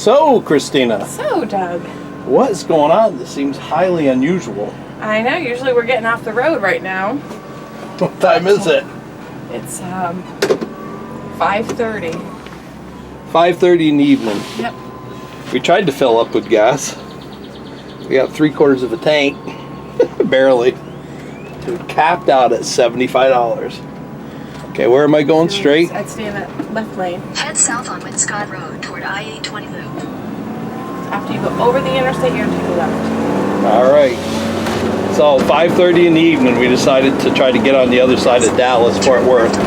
So, Christina. So, Doug. What is going on? This seems highly unusual. I know, usually we're getting off the road right now. What time is it? It's 5:30. 5:30 in the evening. Yep. We tried to fill up with gas. We got 3/4 of a tank. Barely. We capped out at $75. Okay, where am I going? Straight? I'd stay in that left lane. Head south on Winscott Road toward I-820 loop. After you go over the interstate, you're going to take a left. Alright. So 5:30 in the evening we decided to try to get on the other side of Dallas, Fort Worth.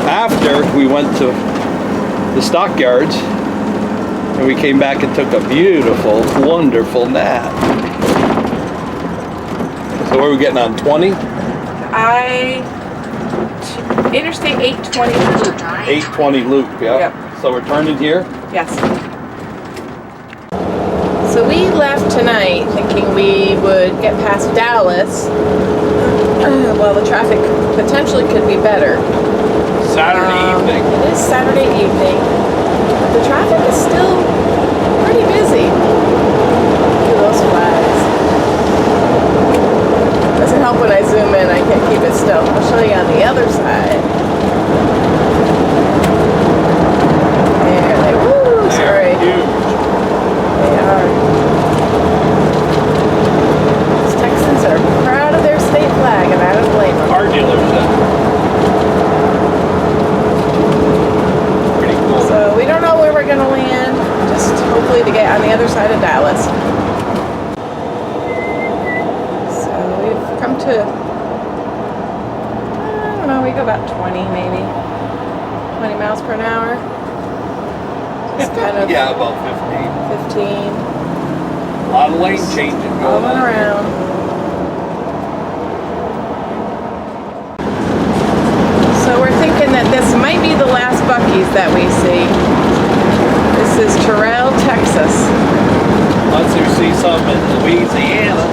After we went to the stockyards and we came back and took a beautiful, wonderful nap. So where are we getting on? 20? Interstate 820 loop. 820 loop, yeah. Yep. So we're turning here? Yes. So we left tonight thinking we would get past Dallas. Well, the traffic potentially could be better. Saturday evening. It is Saturday evening. But the traffic is still pretty busy. Look at those flags. Doesn't help when I zoom in, I can't keep it still. I'll show you on the other side. There they, woo, sorry. Huge. They are. These Texans are proud of their state flag, and I don't blame them. Car dealership. Pretty cool. So we don't know where we're going to land, just hopefully to get on the other side of Dallas. So we've come to, I don't know, we go about 20 maybe, 20 miles per hour. Just kind of Yeah, about 15. 15, A lot of lane changing going rolling on. around. So we're thinking that this might be the last Buc-ee's that we see. This is Terrell, Texas. Unless you see some in Louisiana.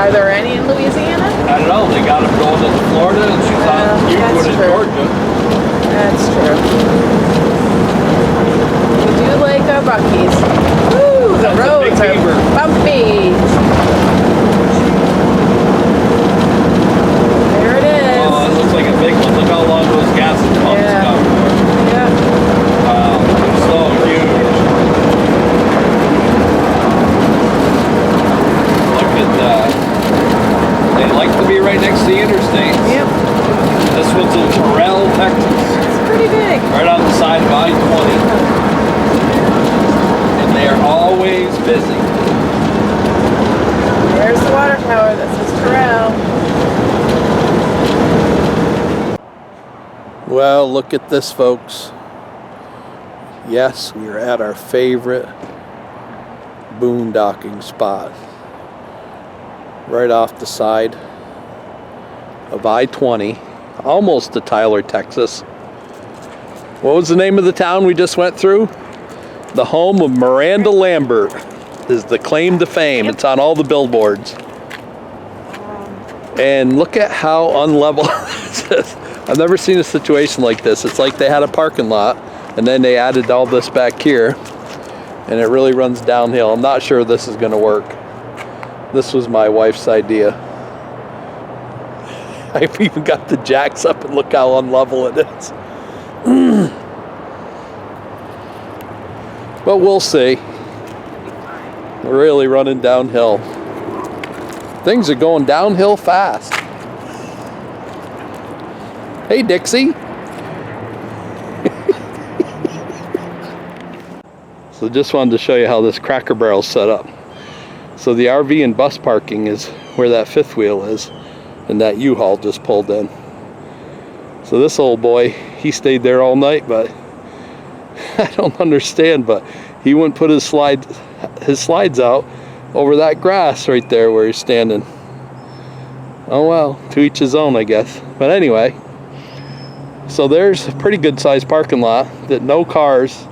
Are there any in Louisiana? I don't know, they got them going to Florida and she's on that's Euclid in true. Georgia. That's true. We do like our Buc-ee's. Woo, the That's a roads big are beaver. bumpy. There it is. Oh, it looks like a big one. Look how long those gas pumps Yeah. come. Yeah. Wow, so huge. Look at that. They like to be right next to the interstate. Yep. This one's in Terrell, Texas. It's pretty big. Right on the side of I-20. And they are always busy. There's the water tower. This is Terrell. Well, look at this, folks. Yes, we are at our favorite boondocking spot. Right off the side of I-20, almost to Tyler, Texas. What was the name of the town we just went through? The home of Miranda Lambert is the claim to fame. Yep. It's on all the billboards. And look at how unlevel this is. I've never seen a situation like this. It's like they had a parking lot and then they added all this back here and it really runs downhill. I'm not sure this is going to work. This was my wife's idea. I've even got the jacks up and look how unlevel it is. But we'll see. We're really running downhill. Things are going downhill fast. Hey, Dixie. So just wanted to show you how this Cracker Barrel's set up. So the RV and bus parking is where that fifth wheel is, and that U-Haul just pulled in. So this old boy, he stayed there all night, but I don't understand, but he wouldn't put his slides out over that grass right there where he's standing. Oh well, to each his own, I guess. But anyway, so there's a pretty good sized parking lot that no cars,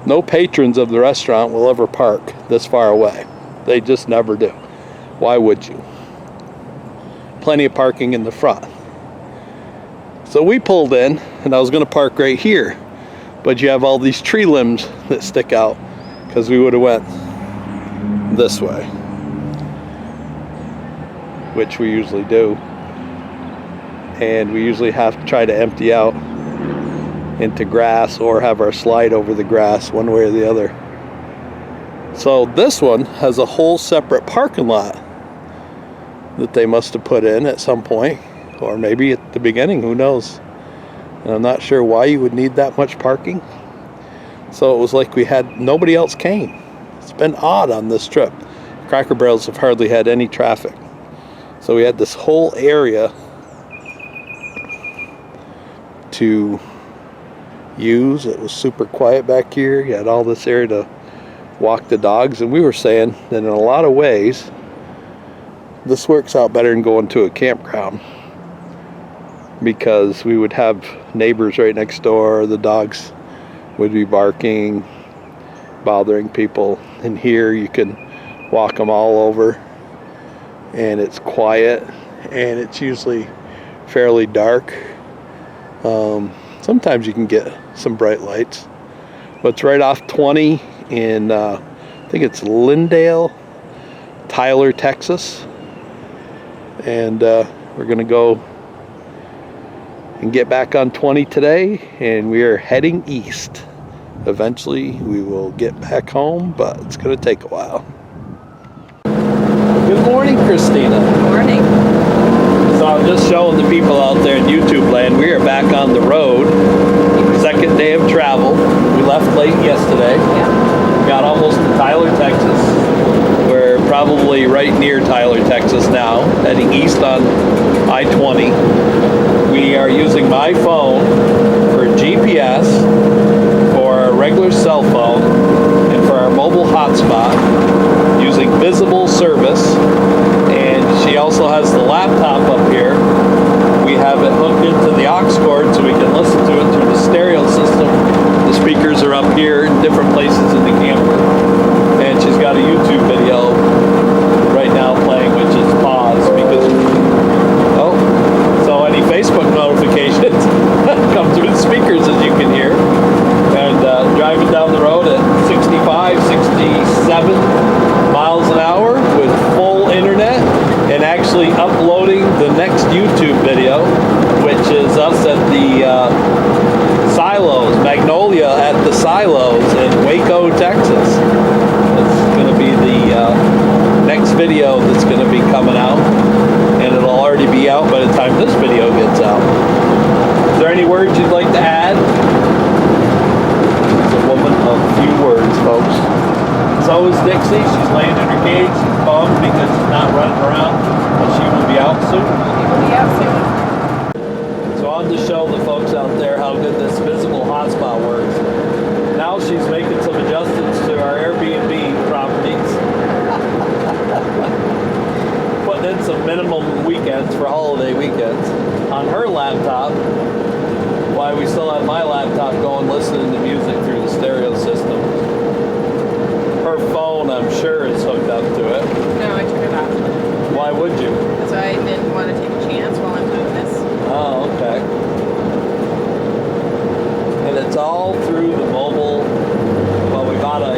no patrons of the restaurant will ever park this far away. They just never do. Why would you? Plenty of parking in the front. So we pulled in, and I was going to park right here. but you have all these tree limbs that stick out because we would have went this way, which we usually do, and we usually have to try to empty out into grass or have our slide over the grass, one way or the other. So this one has a whole separate parking lot that they must have put in at some point, or maybe at the beginning, who knows. And I'm not sure why you would need that much parking. So it was like nobody else came. It's been odd on this trip. Cracker Barrels have hardly had any traffic. So we had this whole area to use. It was super quiet back here. You had all this area to walk the dogs, and we were saying that in a lot of ways this works out better than going to a campground, because we would have neighbors right next door. The dogs would be barking, bothering people, and here you can walk them all over, and it's quiet, and it's usually fairly dark. Sometimes you can get some bright lights, but it's right off 20 in I think it's Lindale, Tyler, Texas, and we're gonna go and get back on 20 today, and we are heading east. Eventually we will get back home, but it's gonna take a while. Good morning, Christina. Good morning. So I'm just showing the people out there in YouTube land, we are back on the road. Second day of travel. We left late yesterday. Yeah. Got almost to Tyler, Texas. We're probably right near Tyler, Texas now, heading east on I-20. We are using my phone for GPS, for our regular cell phone, and for our mobile hotspot, using Visible service. And she also has the laptop up here. We have it hooked into the aux cord so we can listen to it through the stereo system. The speakers are up here in different places in the camper. And she's got a YouTube video right now playing, which is paused because, so any Facebook notifications come through the speakers, as you can hear. And driving down the road at 65, 67 miles an hour with full internet, and actually uploading the next YouTube video, which is us at the silos, Magnolia at the silos in Waco, Texas. It's going to be the next video that's going to be coming out, and it'll already be out by the time this video gets out. Is there any words you'd like to add? It's a woman of few words, folks. So is Dixie. She's laying in her cage. She's bummed because she's not running around, but she will be out soon. She will be out soon. So I wanted to show the folks out there how good this Visible hotspot works. Now she's making some adjustments to our Airbnb properties. Putting in some minimum weekends for holiday weekends on her laptop, while we still have my laptop going, listening to music through the stereo system. Her phone, I'm sure, is hooked up to it. No, I took it off. Why would you? Because I didn't want to take a chance while I'm doing this. Oh, okay. And it's all through the mobile, well, we got a,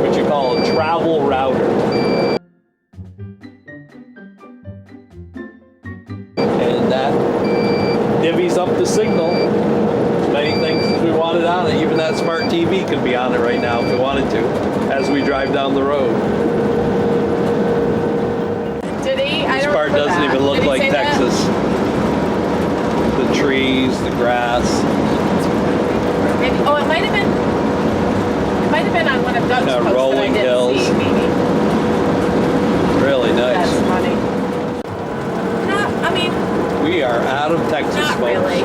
what you call a travel router. And that divvies up the signal. As many things as we wanted on it. Even that smart TV could be on it right now if we wanted to, as we drive down the road. Did he? I This don't part remember doesn't that. even look Did he like say that? Texas. The trees, the grass. Maybe. Oh, it might have been. It might have been on one of Doug's posts that I rolling didn't hills. see. Maybe. Really nice. That's funny. No, I mean, We are out of Texas, not folks. really.